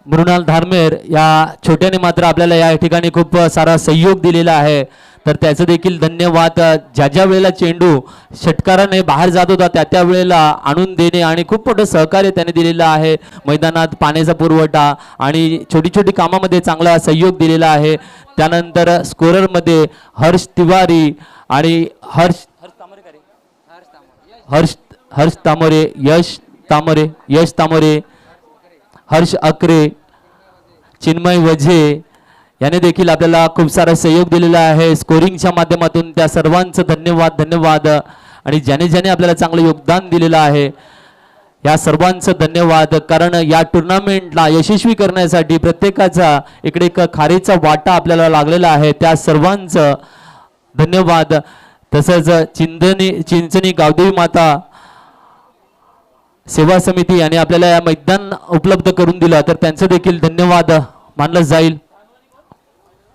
मृणाल धारमेर या छोट्याने मात्र आपल्याला या ठिकाणी खूप सारा सहयोग दिलेला आहे, तर त्याचं देखील धन्यवाद. ज्या ज्या वेळेला चेंडू षटकाराने बाहेर जात होता त्या त्या वेळेला आणून देणे आणि खूप मोठं सहकार्य त्याने दिलेलं आहे. मैदानात पाण्याचा पुरवठा आणि छोटी छोटी कामामध्ये चांगला सहयोग दिलेला आहे. त्यानंतर स्कोररमध्ये हर्ष तिवारी आणि हर्ष तामोरे, यश तामोरे, हर्ष अकरे, चिन्मय वझे याने देखील आपल्याला खूप सारा सहयोग दिलेला आहे स्कोरिंगच्या माध्यमातून. त्या सर्वांचं धन्यवाद. आणि ज्याने ज्याने आपल्याला चांगलं योगदान दिलेलं आहे या सर्वांचं धन्यवाद. कारण या टुर्नामेंटला यशस्वी करण्यासाठी प्रत्येकाचा इकडे एक खारीचा वाटा आपल्याला लागलेला आहे. त्या सर्वांचं धन्यवाद. तसंच चिंचणी गावदेवी माता सेवा समिती यांनी आपल्याला या मैदान उपलब्ध करून दिलं, तर त्यांचं देखील धन्यवाद मानलं जाईल.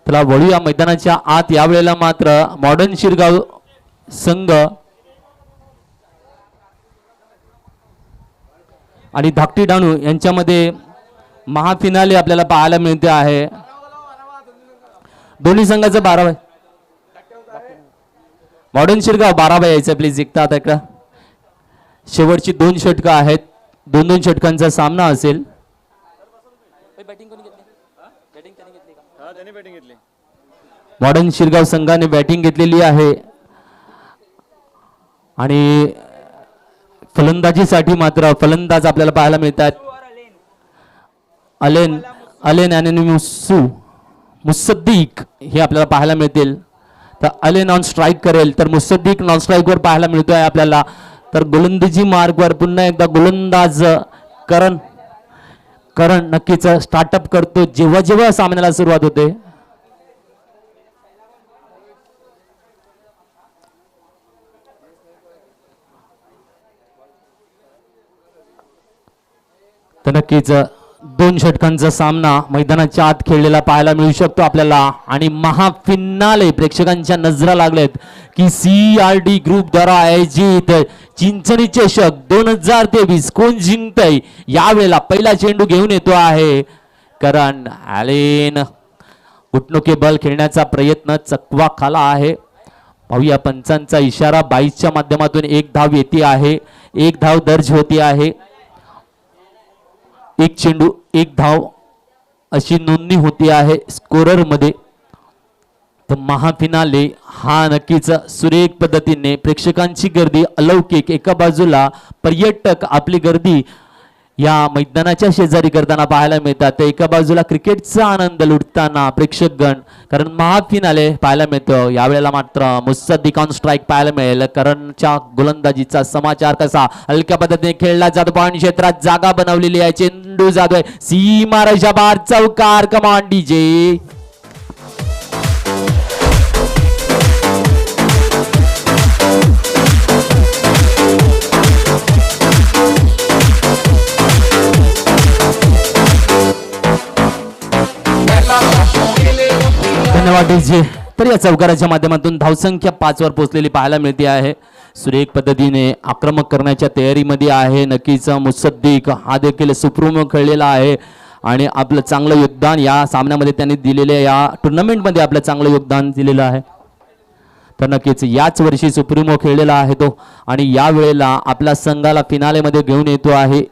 त्याला वळू या मैदानाच्या आत. यावेळेला मात्र मॉडर्न शिरगाव संघ आणि धाकटी डाणू यांच्यामध्ये महाफिनाले आपल्याला पाहायला मिळते आहे. दोन्ही संघाचं 12 मॉडर्न शिरगाव 12 यायचं प्लीज. एकता आता इकडं शेवटची 2 षटकं आहेत. 2-2 षटकांचा सामना असेल. मॉडर्न शिरगाव संघाने बॅटिंग घेतलेली आहे आणि फलंदाजीसाठी मात्र फलंदाज आपल्याला पाहायला मिळतात. अलेन आणि मुसद्दीक हे आपल्याला पाहायला मिळतील. तर अलेन ऑन स्ट्राईक करेल तर मुसद्दीक नॉन स्ट्राईकवर पाहायला मिळतोय आपल्याला. तर गोलंदाजी मार्गवर पुन्हा एकदा गोलंदाज करण नक्कीच स्टार्टअप करतो जेव्हा जेव्हा सामन्याला सुरुवात होते. तर नक्कीच 2 षटकांचा सामना मैदानाच्या आत खेळलेला पाहायला मिळू शकतो आपल्याला. आणि महाफिनाले प्रेक्षकांच्या नजरा लागलेत की CRD ग्रुप द्वारा आयोजित चिंचणी चषक 2023 कोण जिंकतय. यावेळेला पहिला चेंडू घेऊन येतो आहे करण. ॲलेन उठणुके बल खेळण्याचा प्रयत्न चकवा खाला आहे. पाहूया पंचांचा इशारा. 22च्या माध्यमातून 1 धाव येते आहे. 1 धाव दर्ज होती आहे. 1 चेंडू 1 धाव अशी नोंदणी होती आहे स्कोरर मध्ये. तर महाफिनाले हा नक्कीच सुरेख पद्धतीने प्रेक्षकांची गर्दी अलौकिक. एका बाजूला पर्यटक आपली गर्दी या मैदानाच्या शेजारी करताना पाहायला मिळतात, तर एका बाजूला क्रिकेटचा आनंद लुटताना प्रेक्षकगण. कारण महाफिनाले पाहायला मिळतो. यावेळेला मात्र मुसद्दीक ऑन स्ट्राईक पाहायला मिळेल. करणच्या गोलंदाजीचा समाचार कसा हलक्या पद्धतीने खेळला जातो. पॉइंट क्षेत्रात जागा बनवलेली आहे. चेंडू जातोय सीमारेषा बाहेर. चौकार. कमान डीजे. धन्यवाद डीजे. तर या चौकाराच्या माध्यमातून धावसंख्या 5 वर पोहोचलेली पाहायला मिळते आहे. सुरेख पद्धतीने आक्रमक करण्याच्या तयारीमध्ये आहे नक्कीच मुसद्दीक. हा देखील सुप्रीमो खेळलेला आहे आणि आपलं चांगलं योगदान या सामन्यामध्ये त्यांनी दिलेले, या टुर्नामेंटमध्ये आपलं चांगलं योगदान दिलेलं आहे. तर नक्कीच याच वर्षी सुप्रीमो खेळलेला आहे तो आणि या वेळेला आपल्या संघाला फिनालेमध्ये घेऊन येतो आहे.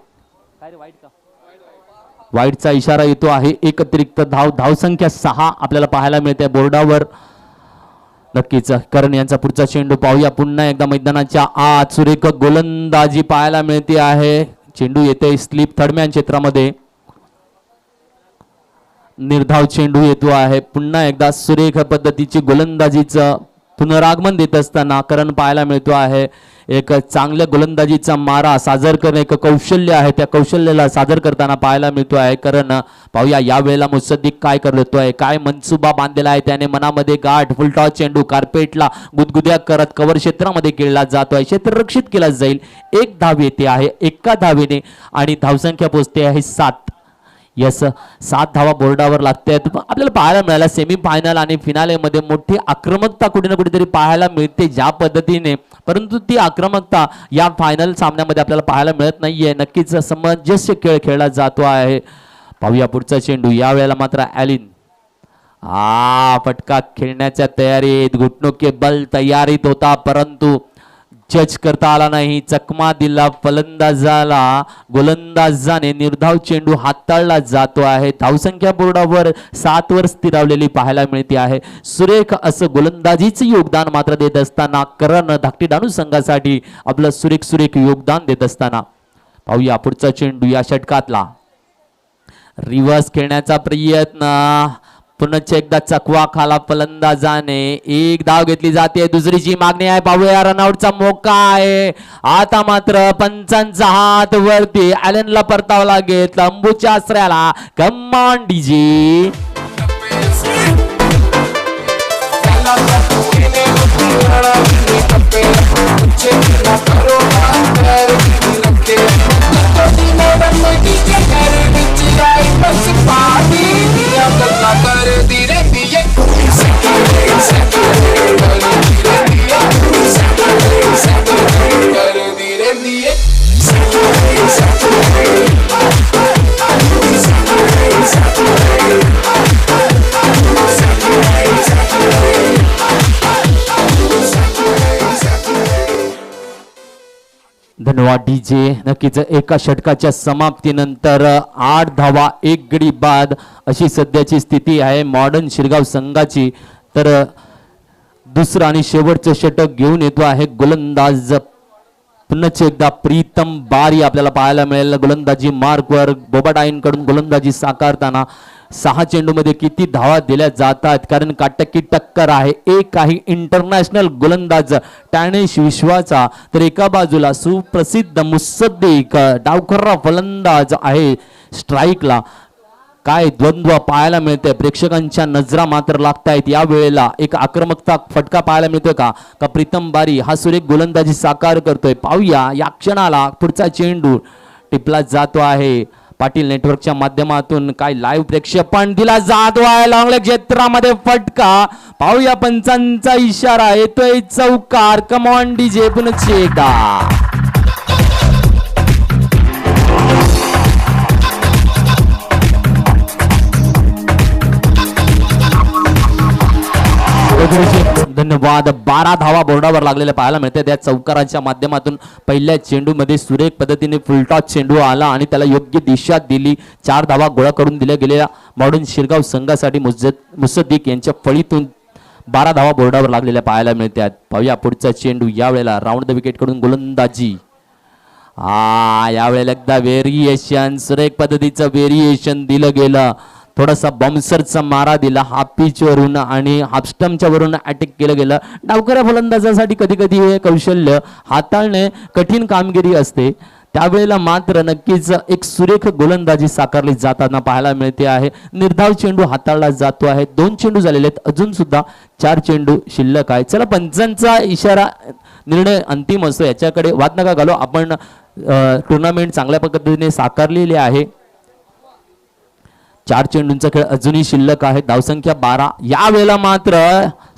वाईटचा इशारा येतो आहे. एक अतिरिक्त धावसंख्या 6 आपल्याला पाहायला मिळते बोर्डावर. नक्कीच करण यांचा पुढचा चेंडू पाहूया. पुन्हा एकदा मैदानाच्या आत सुरेख गोलंदाजी पाहायला मिळते आहे. चेंडू येते स्लिप थर्डमॅन क्षेत्रामध्ये. निर्धाव चेंडू येतो आहे. पुन्हा एकदा सुरेख पद्धतीची गोलंदाजीचं पुनरागमन देत असताना करण पाहायला मिळतो आहे. एक चांगल्या गोलंदाजीचा मारा सादर करणे एक कौशल्य आहे. त्या कौशल्याला सादर करताना पाहायला मिळतो आहे करण. पाहूया या वेळेला मुसद्दीक काय करतोय, काय मनसुबा बांधलेला आहे त्याने मनामध्ये. गाठ फुलटॉस चेंडू कार्पेटला गुदगुद्या करत कव्हर क्षेत्रामध्ये खेळला जातोय. क्षेत्ररक्षित केला जाईल. 1 धाव येते आहे एका धावेने आणि धावसंख्या पोहोचते आहे 7. यस 7 धावा बोर्डावर लागतात. आपल्याला पाहायला मिळाला सेमी फायनल आणि फिनालेमध्ये मोठी आक्रमकता कुठे ना कुठेतरी पाहायला मिळते ज्या पद्धतीने, परंतु ती आक्रमकता या फायनल सामन्यामध्ये आपल्याला पाहायला मिळत नाहीये. नक्कीच समंजस्य खेळ खेळला जातो आहे. पाहूया पुढचा चेंडू. यावेळेला मात्र ॲलिन फटका खेळण्याच्या तयारीत, घुटनों के बल तयारीत होता, परंतु जज करता आला नाही. चकमा दिला फलंदाजाला. गोलंदाजाने निर्धाव चेंडू हाताळला जातो आहे. धावसंख्या बोर्डावर 7 वर स्थिरावलेली पाहायला मिळते आहे. सुरेख असं गोलंदाजीचे योगदान मात्र देत असताना करण धाकटी डाणू संघासाठी आपलं सुरेख योगदान देत असताना पाहूया पुढचा चेंडू. या षटकातला रिव्हर्स खेळण्याचा प्रयत्न, पुन्हा एकदा चकवा खाला फलंदाजाने. एक धाव घेतली जाते, दुसरीची मागणी आहे. पाहूया रनआउटचा मौका आहे. आता मात्र पंचांचा हात वरती. ॲलनला परतावला घेतला अंबूच्या आश्रयाला. कमान डीजे. धन्यवाद डीजे. नक्कीच एका षटकाच्या समाप्तीनंतर 8 धावा 1 गडी बाद अशी सध्याची स्थिती आहे मॉडर्न शिरगाव संघाची. तर दुसरं आणि शेवटचं षटक घेऊन येतो आहे गोलंदाज पुन्हा एकदा प्रीतम बारी आपल्याला पाहायला मिळेल. गोलंदाजी मार्कवर बोबाडाईंकडून गोलंदाजी साकारताना 6 चेंडूमध्ये किती धावा दिल्या जातात, कारण काटकी टक्कर आहे. एक आहे इंटरनॅशनल गोलंदाज टॅनिश विश्वाचा, तर एका बाजूला सुप्रसिद्ध मुसद्दीक डावखर्रा फलंदाज आहे स्ट्राईकला. काय द्वंद्व पाहायला मिळते. प्रेक्षकांच्या नजरा मात्र लागतायत. या वेळेला एक आक्रमकता फटका पाहायला मिळतोय का प्रीतम बारी हा सुरेख गोलंदाजी साकार करतोय. पाहूया या क्षणाला पुढचा चेंडू टिपला जातो आहे. पाटील नेटवर्कच्या माध्यमातून काय लाईव्ह प्रेक्षेपण दिला जातो आहे. लॉंग लेग क्षेत्रामध्ये फटका. पाहूया पंचांचा इशारा येतोय चौकार. कमॉन डीजे पुन्हा एकदा. धन्यवाद. 12 धावा बोर्डावर लागलेल्या पाहायला मिळते. त्या चौकाराच्या माध्यमातून पहिल्या चेंडूमध्ये सुरेख पद्धतीने फुलटॉस चेंडू आला आणि त्याला योग्य दिशा दिली. 4 धावा गोळा करून दिल्या गेलेल्या मॉडर्न शिरगाव संघासाठी मुसद्दीक यांच्या फळीतून 12 धावा बोर्डावर लागलेल्या पाहायला मिळतात. पाहूया पुढचा चेंडू. यावेळेला राऊंड द विकेट कडून गोलंदाजी. यावेळेला एकदा व्हेरिएशन, सुरेख पद्धतीचं व्हेरिएशन दिलं गेलं. थोडासा बॉम्सरचा मारा दिला हाफ पिच वरून आणि हाफ स्टंपच्या वरून अटॅक केलं गेलं. डावकऱ्या फलंदाजासाठी कधी कधी हे कौशल्य हाताळणे कठीण कामगिरी असते. त्यावेळेला मात्र नक्कीच एक सुरेख गोलंदाजी साकारली जाताना पाहायला मिळते आहे. निर्धाव चेंडू हाताळला जातो आहे. 2 चेंडू झालेले आहेत, अजून सुद्धा 4 चेंडू शिल्लक आहे. चला पंचांचा इशारा निर्णय अंतिम असतो, याच्याकडे वाद नका घालू. आपण टुर्नामेंट चांगल्या पद्धतीने साकारलेली आहे. 4 चेंडूंचा खेळ अजूनही शिल्लक आहे. धावसंख्या 12. या वेळेला मात्र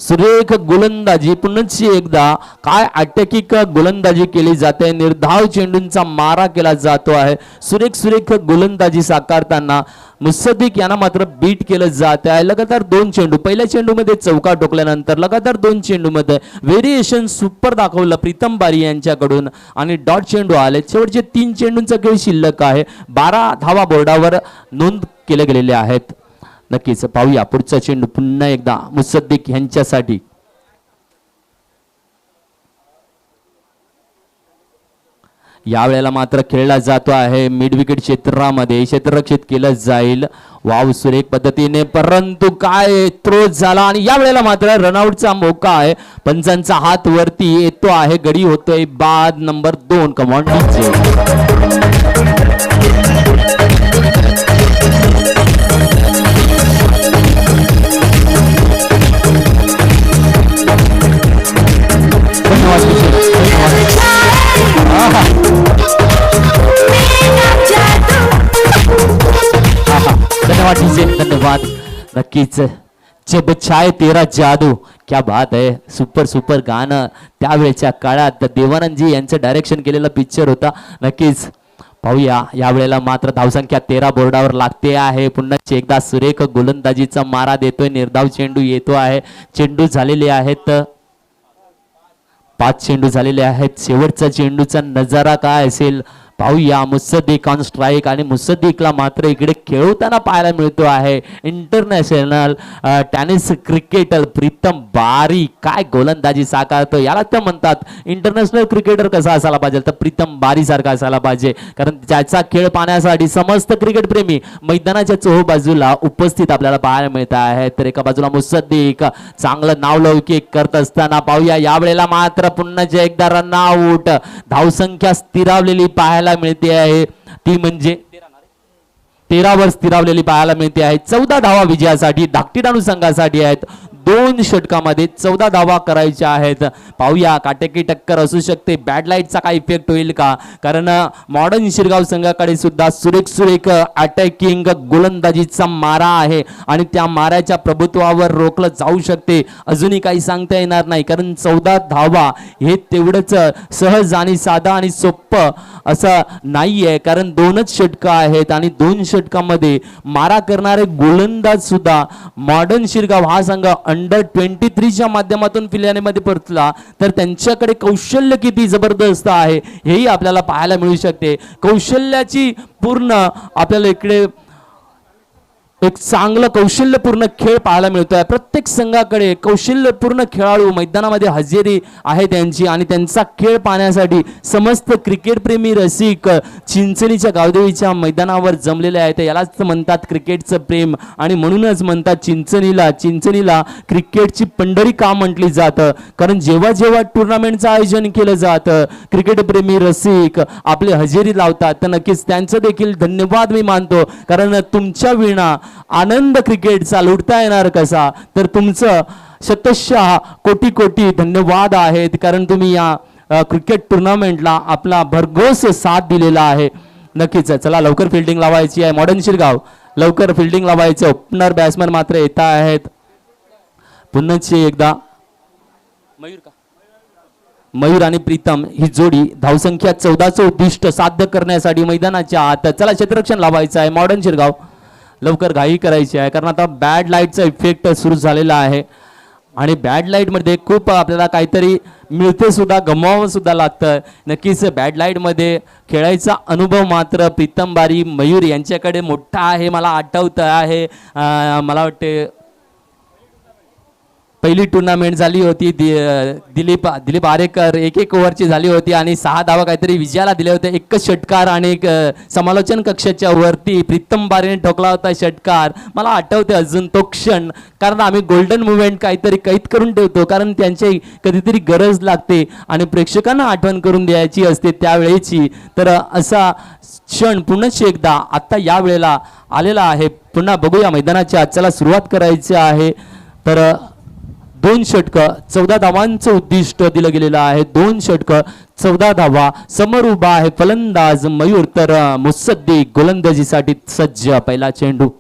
सुरेख गोलंदाजी पुन्हा एकदा काय अटॅकिंग गोलंदाजी केली जाते. निर्धाव चेंडूंचा मारा केला जातो आहे. सुरेख गोलंदाजी साकारताना मुसद्दीक यांना मात्र बीट केलं जात आहे. लगातार 2 चेंडू, पहिल्या चेंडूमध्ये चौका ठोकल्यानंतर लगातार 2 चेंडूमध्ये व्हेरिएशन सुपर दाखवलं प्रीतम बारी यांच्याकडून आणि डॉट चेंडू आले. शेवटचे 3 चेंडूंचा खेळ शिल्लक आहे. 12 धावा बोर्डावर नोंद केले गेलेले आहेत. नक्कीच पाहूया पुढचा चेंडू पुन्हा एकदा मुसद्दीक यांच्यासाठी. यावेळेला मात्र खेळला जातो आहे मिड विकेट क्षेत्रामध्ये. क्षेत्ररक्षित केलं जाईल. वाव सुरेख पद्धतीने, परंतु काय थ्रो झाला आणि यावेळेला मात्र रनआउटचा मौका आहे. पंचांचा हात वरती येतो आहे. गडी होतोय बाद नंबर 2. कमॉन धन्यवाद. नक्कीच जब चाय तेरा जादू, क्या बात आहे. सुपर सुपर गाणं त्यावेळेच्या काळात देवानंदजी यांचं डायरेक्शन केलेला पिक्चर होता. नक्कीच पाहूया यावेळेला मात्र धावसंख्या 13 बोर्डावर लागते आहे. पुन्हा एकदा सुरेख गोलंदाजीचा मारा देतोय. निर्धाव चेंडू येतो आहे. चेंडू झालेले आहेत 5 चेंडू झालेले आहेत. शेवटचा चेंडूचा नजारा काय असेल पाहूया. मुसद्दीक ऑन स्ट्राईक आणि मुसद्दीकला मात्र इकडे खेळताना पाहायला मिळतो आहे इंटरनॅशनल टेनिस क्रिकेटर प्रीतम बारी. काय गोलंदाजी साकारतो. याला तर म्हणतात इंटरनॅशनल क्रिकेटर कसा असायला पाहिजे तर प्रीतम बारी सारखा असायला पाहिजे. कारण त्याचा खेळ पाहण्यासाठी समस्त क्रिकेट प्रेमी मैदानाच्या चोहोबाजूला उपस्थित आपल्याला पाहायला मिळत आहे. तर एका बाजूला मुसद्दीक चांगलं नावलौकिक करत असताना पाहूया यावेळेला मात्र पुन्हा एकदा रन आउट. धावसंख्या स्थिरावलेली पाहायला मिळते आहे. ती म्हणजे 13 वर स्थिरावलेली पाहायला मिळते आहे. 14 धावा विजयासाठी धाकटी डाणू संघासाठी आहेत. 2 षटकामध्ये 14 धावा करायच्या आहेत. पाहूया काटेकी टक्कर असू शकते. बॅड लाईटचा काय इफेक्ट होईल का. कारण मॉडर्न शिरगाव संघाकडे सुद्धा सुरेख सुरेख अटॅकिंग गोलंदाजीचा मारा आहे आणि त्या माऱ्याच्या प्रभुत्वावर रोखलं जाऊ शकते. अजूनही काही सांगता येणार नाही. कारण 14 धावा हे तेवढंच सहज आणि साधा आणि सोपं असं नाहीये. कारण 2च षटकं आहेत आणि 2 षटकामध्ये मारा करणारे गोलंदाज सुद्धा मॉडर्न शिरगाव हा संघ अंडर 23च्या माध्यमातून फिल्यांमध्ये परतला तर त्यांच्याकडे कौशल्य किती जबरदस्त आहे हेही आपल्याला पाहायला मिळू शकते. कौशल्याची पूर्ण आपल्याला इकडे एक चांगलं कौशल्यपूर्ण खेळ पाहायला मिळतोय. प्रत्येक संघाकडे कौशल्यपूर्ण खेळाडू मैदानामध्ये हजेरी आहे त्यांची आणि त्यांचा खेळ पाहण्यासाठी समस्त क्रिकेट प्रेमी रसिक चिंचणीच्या गावदेवीच्या मैदानावर जमलेले आहेत. यालाच म्हणतात क्रिकेटचं प्रेम आणि म्हणूनच म्हणतात चिंचणीला क्रिकेटची पंढरी का म्हटली जातं. कारण जेव्हा जेव्हा टुर्नामेंटचं आयोजन केलं जातं क्रिकेट प्रेमी रसिक आपले हजेरी लावतात. तर नक्कीच त्यांचं देखील धन्यवाद मी मानतो. कारण तुमच्या विना आनंद क्रिकेटचा लुटता येणार कसा. तर तुमचं शतशः कोटी कोटी धन्यवाद आहेत. कारण तुम्ही या क्रिकेट टुर्नामेंटला आपला भरघोस साथ दिलेला आहे. नक्कीच चला लवकर फिल्डिंग लावायची आहे. मॉडर्न शिरगाव लवकर फिल्डिंग लावायचं. ओपनर बॅट्समन मात्र येत आहेत. पुन्हा एकदा मयूर आणि प्रीतम ही जोडी धावसंख्या 14चं उद्दिष्ट साध्य करण्यासाठी मैदानाच्या आत. चला क्षेत्ररक्षण लावायचं आहे. मॉडर्न शिरगाव लवकर घाई करायची आहे. कारण आता बॅड लाईटचा इफेक्ट सुरू झालेला आहे आणि बॅड लाईटमध्ये खूप आपल्याला काहीतरी मिळते सुद्धा गमवावं सुद्धा लागतं. नक्कीच बॅड लाईटमध्ये खेळायचा अनुभव मात्र प्रीतम बारी मयूर यांच्याकडे मोठा आहे. मला आठवतं आहे मला वाटते पहिली टुर्नामेंट झाली होती दिलीप आरेकर 1-1 ओव्हरची झाली होती आणि 6 धावा काहीतरी विजयाला दिले होते. एकच षटकार आणि एक समालोचन कक्षाच्या वरती प्रीतम बारीने ठोकला होता षटकार. मला आठवते अजून तो क्षण. कारण आम्ही गोल्डन मुवमेंट काहीतरी कैद करून ठेवतो कारण त्यांची कधीतरी गरज लागते आणि प्रेक्षकांना आठवण करून द्यायची असते त्यावेळेची. तर असा क्षण पुन्हा एकदा आता या वेळेला आलेला आहे. पुन्हा बघूया मैदानाच्या चला सुरुवात करायची आहे. तर 2 षटकं 14 धावांचं उद्दिष्ट दिलं गेलेलं आहे. 2 षटकं 14 धावा. समोर उभा आहे फलंदाज मयूर तर मुसद्दीक गोलंदाजीसाठी सज्ज. पहिला चेंडू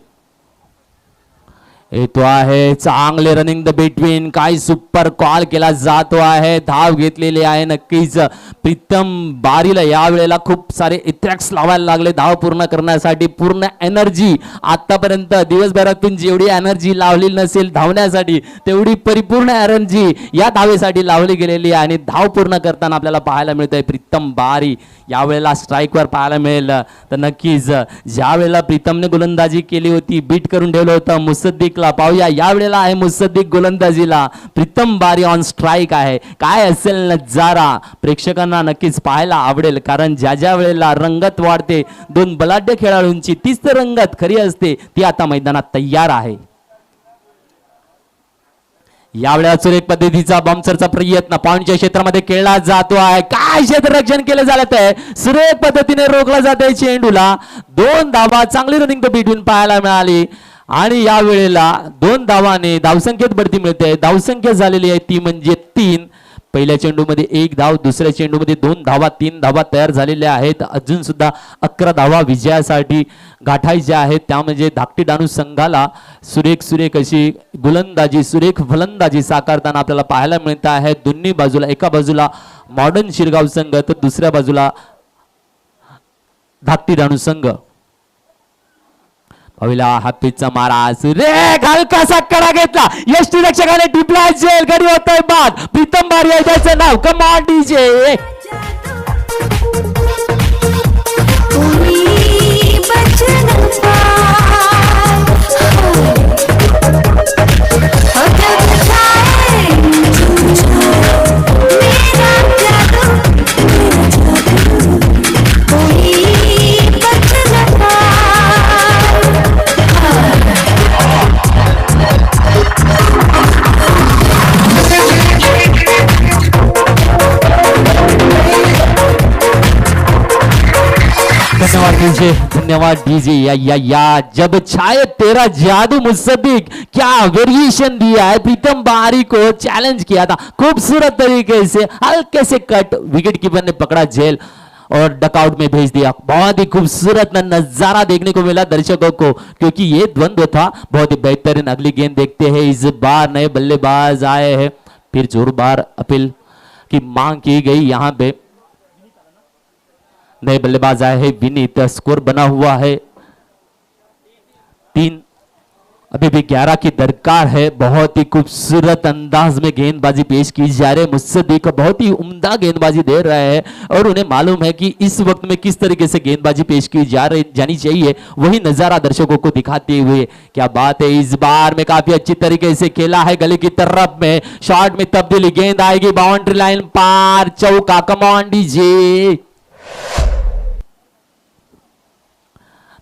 येतो आहे. चांगले रनिंग द बिटवीन. काय सुपर कॉल केला जातो आहे. धाव घेतलेली आहे. नक्कीच प्रीतम बारीला यावेळेला खूप सारे इथॅक्स लावायला लागले धाव पूर्ण करण्यासाठी. पूर्ण एनर्जी आतापर्यंत दिवसभरातून जेवढी एनर्जी लावली नसेल धावण्यासाठी तेवढी परिपूर्ण एनर्जी या धावेसाठी लावली गेलेली आहे आणि धाव पूर्ण करताना आपल्याला पाहायला मिळतंय प्रीतम बारी यावेळेला स्ट्राईकवर पाहायला मिळेल. तर नक्कीच ज्या वेळेला प्रीतमने गोलंदाजी केली होती बीट करून ठेवलं होतं मुसद्दीक. पाहूया या वेळेला आहे मुसद्दीक गोलंदाजीला. प्रीतम बारी ऑन स्ट्राईक आहे. काय असेल नजारा प्रेक्षकांना नक्कीच पाहायला आवडेल. कारण ज्या वेळेला रंगत वाढते 2 बलाढ्य खेळाडूंची तीच तर रंगत खरी असते ती आता मैदानात तयार आहे. यावेळेला सुरेख पद्धतीचा बॉम्बसरचा प्रयत्न पॉइंटच्या क्षेत्रामध्ये केला जातो आहे. काय क्षेत्ररक्षण केलं जात आहे. सुरेख पद्धतीने रोखला जात आहे चेंडूला. 2 धावा चांगली रनिंग द बिटवीन पाहायला मिळाली आणि या वेळेला 2 धावाने धावसंख्येत बढती मिळते. धावसंख्या झालेली आहे ती म्हणजे 3. पहिल्या चेंडूमध्ये 1 धाव, दुसऱ्या चेंडूमध्ये 2 धावा, 3 धावा तयार झालेल्या आहेत. अजून सुद्धा 11 धावा विजयासाठी गाठायच्या आहेत. त्या म्हणजे धाकटी डाणू संघाला सुरेख अशी गोलंदाजी, सुरेख फलंदाजी साकारताना आपल्याला पाहायला मिळत आहे. दोन्ही बाजूला, एका बाजूला मॉडर्न शिरगाव संघ तर दुसऱ्या बाजूला धाकटी डाणू संघ. पहिला हापीचा मारा सुरेख हलकासा कडा घेतला. यष्टी रक्षकाने टिपला जेल गडी होतोय बाद. प्रीतम बारिया त्याचं नाव. Come on DJ. धन्यवाद डीजे. या जब छाए तेरा जादू मुसद्दिक, क्या वेरिएशन दिया है. प्रीतम बारी को चैलेंज किया था खूबसूरत तरीके से, हल्के से कट, विकेट कीपर ने पकड़ा जेल और डकआउट में भेज दिया. बहुत ही खूबसूरत नजारा देखने को मिला दर्शकों को, क्योंकि ये द्वंद्व था बहुत ही बेहतरीन. अगली गेंद देखते हैं. इस बार नए बल्लेबाज आए हैं, फिर जोरदार अपील की मांग की गई. यहाँ पे नए बल्लेबाज आए हैं विनीत. स्कोर बना हुआ है 3. अभी भी 11 की दरकार है. बहुत ही खूबसूरत अंदाज में गेंदबाजी पेश की जा रही है. मुसद्दिक बहुत ही उम्दा गेंदबाजी दे रहे हैं और उन्हें मालूम है कि इस वक्त में किस तरीके से गेंदबाजी पेश की जानी चाहिए. वही नजारा दर्शकों को दिखाते हुए क्या बात है. इस बार में काफी अच्छी तरीके से खेला है गली की तरफ में. शॉट में तब्दीली, गेंद आएगी बाउंड्री लाइन पार. चौका. कम ऑन डीजे.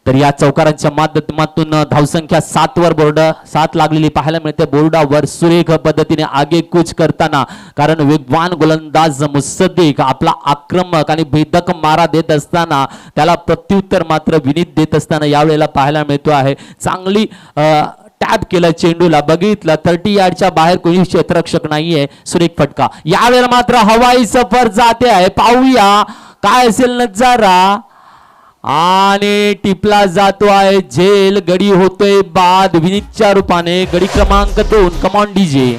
तर या चौकारांच्या माध्यमातून धावसंख्या 7 वर 7 लागलेली पाहायला मिळते. बोर्डावर सुरेख पद्धतीने आगेकूच करताना, कारण वेगवान गोलंदाज मुसद्दिक आपला आक्रमक आणि भेदक मारा देत असताना त्याला प्रत्युत्तर मात्र विनीत देत असताना यावेळेला पाहायला मिळतो आहे. चांगली टॅप केलं चेंडूला, बघितलं 30 यार्डच्या बाहेर कोणी क्षेत्ररक्षक नाहीये. सुरेख फटका. यावेळेला मात्र हवाई सफर जाते आहे. पाहूया काय असेल नजारा. आणि टिपला जातो आहे झेल. गडी होतोय बाद विनीतच्या रूपाने. गडी क्रमांक 2. कम ऑन डीजे.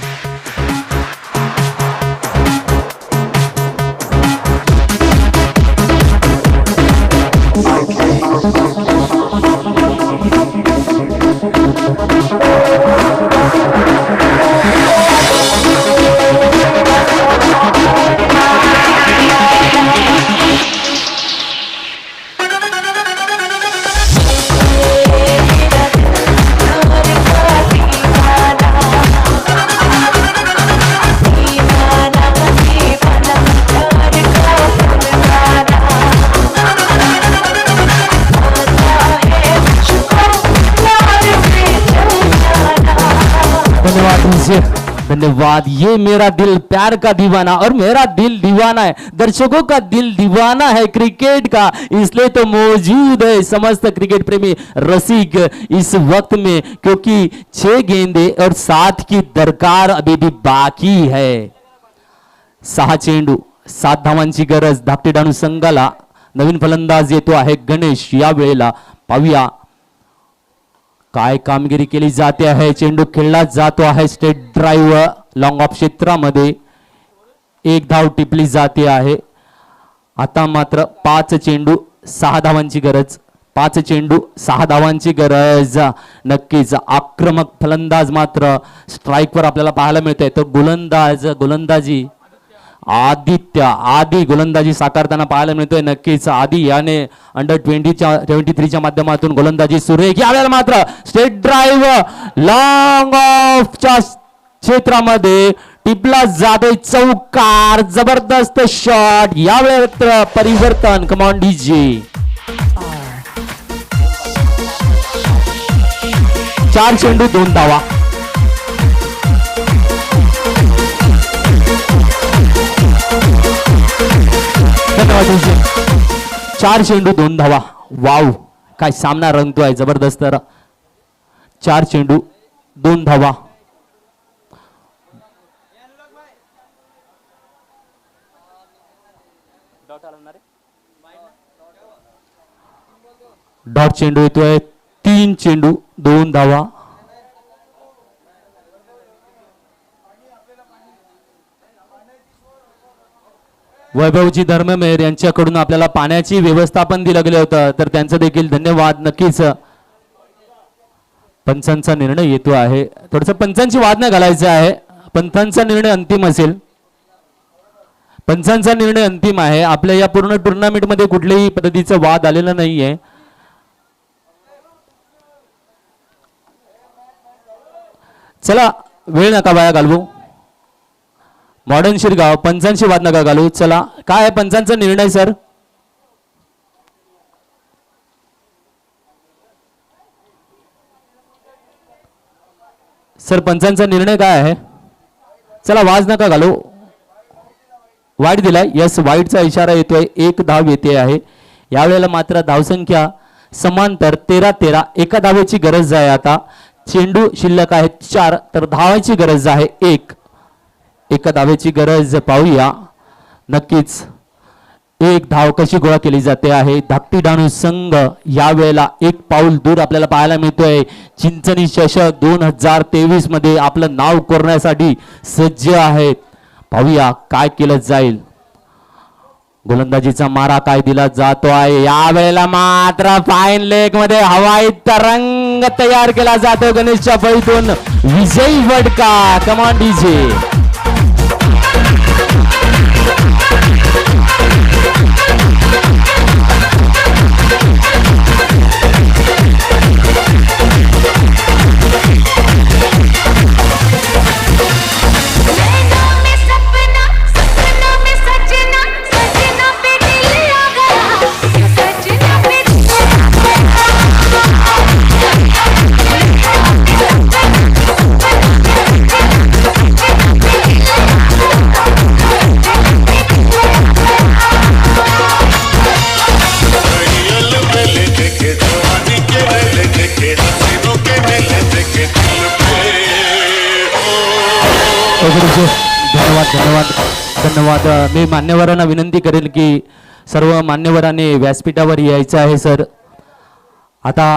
धन्यवाद. ये मेरा दिल प्यार का दीवाना और मेरा दिल दीवाना है. दर्शकों का दिल दीवाना है क्रिकेट का, इसलिए तो मौजूद है समस्त क्रिकेट प्रेमी रसिक इस वक्त में, क्योंकि 6 गेंदे और 7 की दरकार अभी भी बाकी है. 6 चेंडू 7 धावांची गरज. धाकटी डाणू संघाला नवीन फलंदाज येतो आहे गणेश. या वेळेला पाहूया काय कामगिरी केली जाते आहे. चेंडू खेळला जातो आहे स्ट्रेट ड्राईव्ह लॉंग ऑफ क्षेत्रामध्ये. 1 धाव टिपली जाते आहे. आता मात्र 5 चेंडू 6 धावांची गरज. 5 चेंडू 6 धावांची गरज. नक्कीच आक्रमक फलंदाज मात्र स्ट्राईकवर आपल्याला पाहायला मिळतंय. तर गोलंदाजी आदी गोलंदाजी साकारताना पाहायला मिळतोय. नक्कीच आदी याने अंडर 23च्या माध्यमातून गोलंदाजी सुरेख. यावेळेला मात्र स्ट्रेट ड्राईव्ह लॉंग ऑफच्या क्षेत्रामध्ये टिपला जातोय चौकार. जबरदस्त शॉट. यावेळेला परिवर्तन. कम ऑन डीजे. 4 चेंडू 2 धावा. धन्यवाद. 4 चेंडू 2 धावा. वाव, काय सामना रंगतोय जबरदस्त. 4 चेंडू 2 धावा. डॉट चेंडू येतोय 3 चेंडू 2 धावा. वैभवजी धर्ममेर यांच्याकडून आपल्याला पाण्याची व्यवस्थापन दिलं गेलं होतं तर त्यांचं देखील धन्यवाद. नक्कीच पंचांचा निर्णय येतो आहे. थोडस पंचांची वाद न घालायचं आहे. पंचांचा निर्णय अंतिम असेल. पंचांचा निर्णय अंतिम आहे. आपल्या या पूर्ण टुर्नामेंट मध्ये कुठल्याही पद्धतीचा वाद आलेला नाहीये. चला वेळ नका वाया घालवू. मॉडर्न शिरगाव पंचांशी वाद नका घालू. चला काय आहे पंचांचा निर्णय सर? सर पंचांचा निर्णय काय आहे? चला वाज नका घालू. वाईट दिलाय. यस वाईटचा इशारा येतोय. 1 धाव येते आहे. यावेळेला मात्र धावसंख्या समांतर 13-13. एका धावेची गरज आहे. आता चेंडू शिल्लक आहेत 4 तर धावाची गरज आहे 1. एका धावेची गरज पाहूया. नक्कीच 1 धाव कशी गोळा केली जाते आहे. धाकटी डहाणू संघ यावेळेला 1 पाऊल दूर आपल्याला पाहायला मिळतोय. चिंचणी चषक 2023 मध्ये आपलं नाव कोरण्यासाठी सज्ज आहेत. पाहूया काय केलं जाईल. गोलंदाजीचा मारा काय दिला जातो आहे. यावेळेला मात्र फाईन लेग मध्ये हवाई तरंग तयार केला जातो. गणेशच्या फळीतून विजयी फटका. कमान डीजे. धन्यवाद धन्यवाद धन्यवाद. मी मान्यवरांना विनंती करेल की सर्व मान्यवरांनी व्यासपीठावर यायचं आहे सर. आता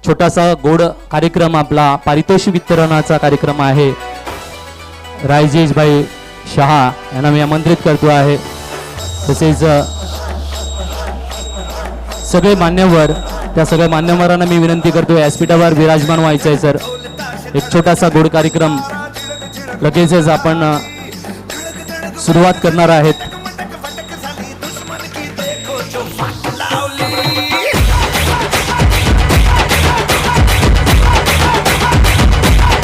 छोटासा गोड कार्यक्रम आपला पारितोषिक वितरणाचा कार्यक्रम आहे. राजेश भाई शहा यांना मी आमंत्रित करतो आहे. तसेच सगळे मान्यवर त्या सगळ्या मान्यवरांना मी विनंती करतो व्यासपीठावर विराजमान व्हायचं आहे सर. एक छोटासा गोड कार्यक्रम लगेचच आपण सुरुवात करणार आहेत.